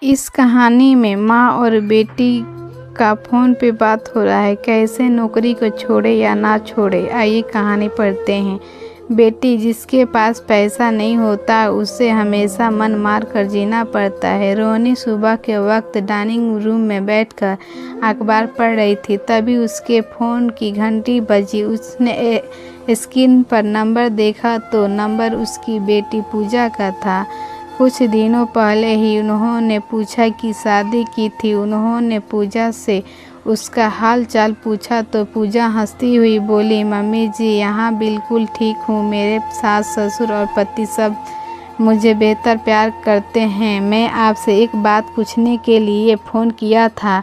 इस कहानी में माँ और बेटी का फ़ोन पे बात हो रहा है, कैसे नौकरी को छोड़े या ना छोड़े। आइए कहानी पढ़ते हैं। बेटी, जिसके पास पैसा नहीं होता उसे हमेशा मन मार कर जीना पड़ता है। रोहनी सुबह के वक्त डाइनिंग रूम में बैठकर अखबार पढ़ रही थी, तभी उसके फ़ोन की घंटी बजी। उसने स्क्रीन पर नंबर देखा तो नंबर उसकी बेटी पूजा का था। कुछ दिनों पहले ही उन्होंने पूछा कि शादी की थी। उन्होंने पूजा से उसका हाल चाल पूछा तो पूजा हंसती हुई बोली, मम्मी जी यहाँ बिल्कुल ठीक हूँ। मेरे सास ससुर और पति सब मुझे बेहतर प्यार करते हैं। मैं आपसे एक बात पूछने के लिए फ़ोन किया था।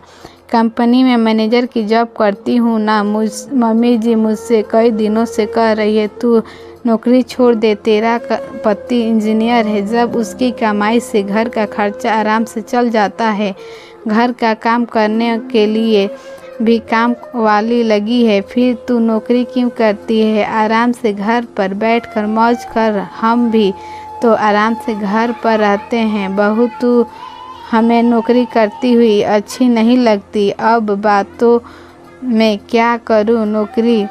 कंपनी में मैनेजर की जॉब करती हूँ ना। मम्मी जी मुझसे कई दिनों से कह रही है तू नौकरी छोड़ दे। तेरा पति इंजीनियर है, जब उसकी कमाई से घर का खर्चा आराम से चल जाता है। घर का काम करने के लिए भी काम वाली लगी है, फिर तू नौकरी क्यों करती है? आराम से घर पर बैठकर मौज कर। हम भी तो आराम से घर पर रहते हैं। बहू, तू हमें नौकरी करती हुई अच्छी नहीं लगती। अब बातों में क्या करूं, नौकरी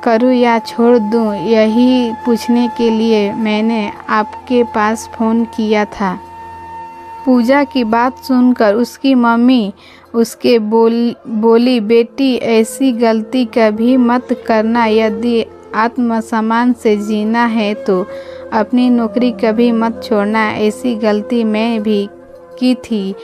करूं या छोड़ दूं, यही पूछने के लिए मैंने आपके पास फ़ोन किया था। पूजा की बात सुनकर उसकी मम्मी उसके बोली, बेटी ऐसी गलती कभी मत करना। यदि आत्मसम्मान से जीना है तो अपनी नौकरी कभी मत छोड़ना। ऐसी गलती मैं भी की थी।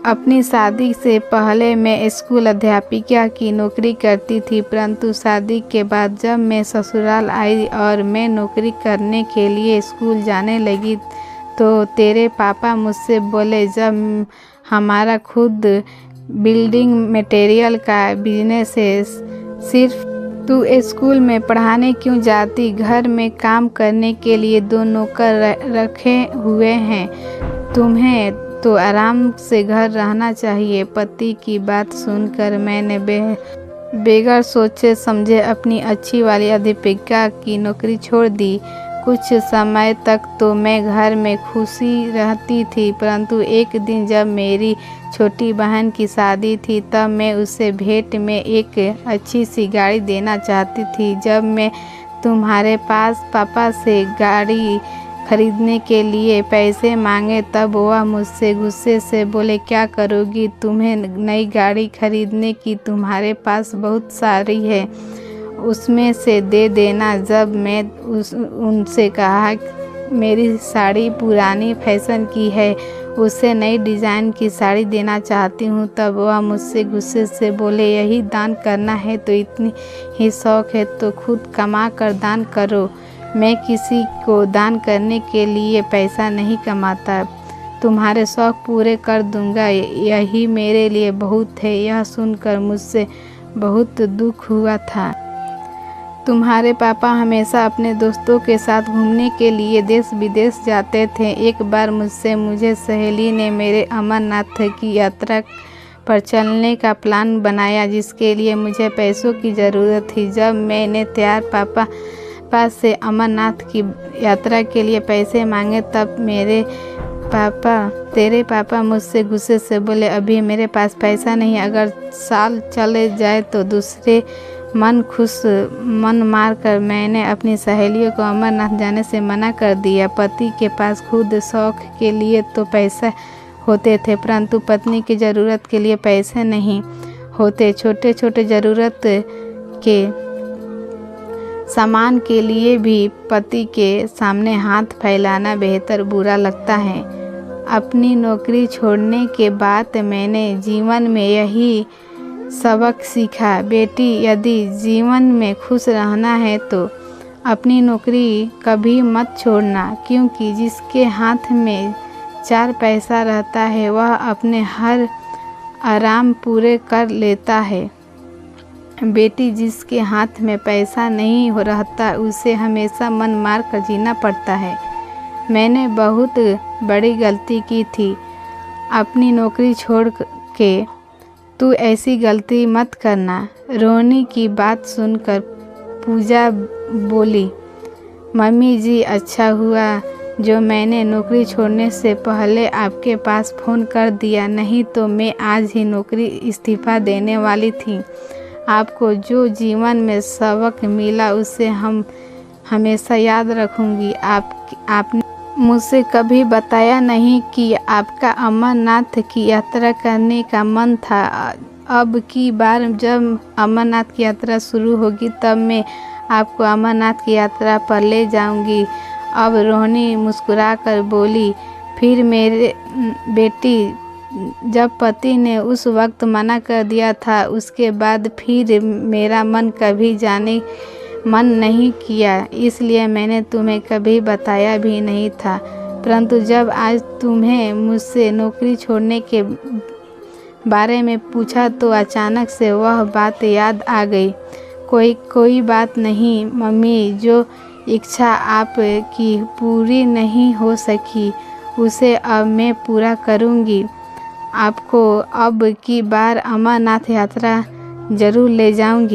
अपनी शादी से पहले मैं स्कूल अध्यापिका की नौकरी करती थी, परंतु शादी के बाद जब मैं ससुराल आई और मैं नौकरी करने के लिए स्कूल जाने लगी तो तेरे पापा मुझसे बोले, जब हमारा खुद बिल्डिंग मटेरियल का बिजनेस है, सिर्फ तू स्कूल में पढ़ाने क्यों जाती? घर में काम करने के लिए 2 नौकर रखे हुए हैं। तुम्हें तो आराम से घर रहना चाहिए। पति की बात सुनकर मैंने बेगर सोचे समझे अपनी अच्छी वाली अध्यापिका की नौकरी छोड़ दी। कुछ समय तक तो मैं घर में खुशी रहती थी, परंतु एक दिन जब मेरी छोटी बहन की शादी थी तब मैं उसे भेंट में एक अच्छी सी गाड़ी देना चाहती थी। जब मैं तुम्हारे पास पापा से गाड़ी खरीदने के लिए पैसे मांगे तब वह मुझसे गुस्से से बोले, क्या करोगी? तुम्हें नई गाड़ी खरीदने की तुम्हारे पास बहुत सारी है, उसमें से दे देना। जब मैं उनसे कहा मेरी साड़ी पुरानी फैशन की है, उसे नई डिज़ाइन की साड़ी देना चाहती हूँ, तब वह मुझसे गुस्से से बोले, यही दान करना है तो इतनी ही शौक़ है तो खुद कमा कर दान करो। मैं किसी को दान करने के लिए पैसा नहीं कमाता। तुम्हारे शौक़ पूरे कर दूंगा, यही मेरे लिए बहुत है। यह सुनकर मुझसे बहुत दुख हुआ था। तुम्हारे पापा हमेशा अपने दोस्तों के साथ घूमने के लिए देश विदेश जाते थे। एक बार मुझे सहेली ने मेरे अमरनाथ की यात्रा पर चलने का प्लान बनाया, जिसके लिए मुझे पैसों की ज़रूरत थी। जब मैंने पापा से अमरनाथ की यात्रा के लिए पैसे मांगे तब तेरे पापा मुझसे गुस्से से बोले, अभी मेरे पास पैसा नहीं, अगर साल चले जाए तो दूसरे मन मार कर मैंने अपनी सहेलियों को अमरनाथ जाने से मना कर दिया। पति के पास खुद शौक़ के लिए तो पैसा होते थे, परंतु पत्नी की ज़रूरत के लिए पैसे नहीं होते। छोटे छोटे ज़रूरत के सामान के लिए भी पति के सामने हाथ फैलाना बेहतर बुरा लगता है। अपनी नौकरी छोड़ने के बाद मैंने जीवन में यही सबक सीखा, बेटी यदि जीवन में खुश रहना है तो अपनी नौकरी कभी मत छोड़ना, क्योंकि जिसके हाथ में 4 पैसा रहता है वह अपने हर आराम पूरे कर लेता है। बेटी, जिसके हाथ में पैसा नहीं रहता उसे हमेशा मन मार कर जीना पड़ता है। मैंने बहुत बड़ी गलती की थी अपनी नौकरी छोड़ के। तू ऐसी गलती मत करना। रोहनी की बात सुनकर पूजा बोली, मम्मी जी अच्छा हुआ जो मैंने नौकरी छोड़ने से पहले आपके पास फ़ोन कर दिया, नहीं तो मैं आज ही नौकरी इस्तीफ़ा देने वाली थी। आपको जो जीवन में सबक मिला उसे हम हमेशा याद रखूँगी। आपने मुझसे कभी बताया नहीं कि आपका अमरनाथ की यात्रा करने का मन था। अब की बार जब अमरनाथ की यात्रा शुरू होगी तब मैं आपको अमरनाथ की यात्रा पर ले जाऊंगी। अब रोहिणी मुस्कुराकर बोली, फिर मेरे बेटी, जब पति ने उस वक्त मना कर दिया था उसके बाद फिर मेरा मन कभी जाने मन नहीं किया, इसलिए मैंने तुम्हें कभी बताया भी नहीं था। परंतु जब आज तुम्हें मुझसे नौकरी छोड़ने के बारे में पूछा तो अचानक से वह बात याद आ गई। कोई बात नहीं मम्मी, जो इच्छा आपकी पूरी नहीं हो सकी उसे अब मैं पूरा करूँगी। आपको अब की बार अमरनाथ यात्रा ज़रूर ले जाऊँगी।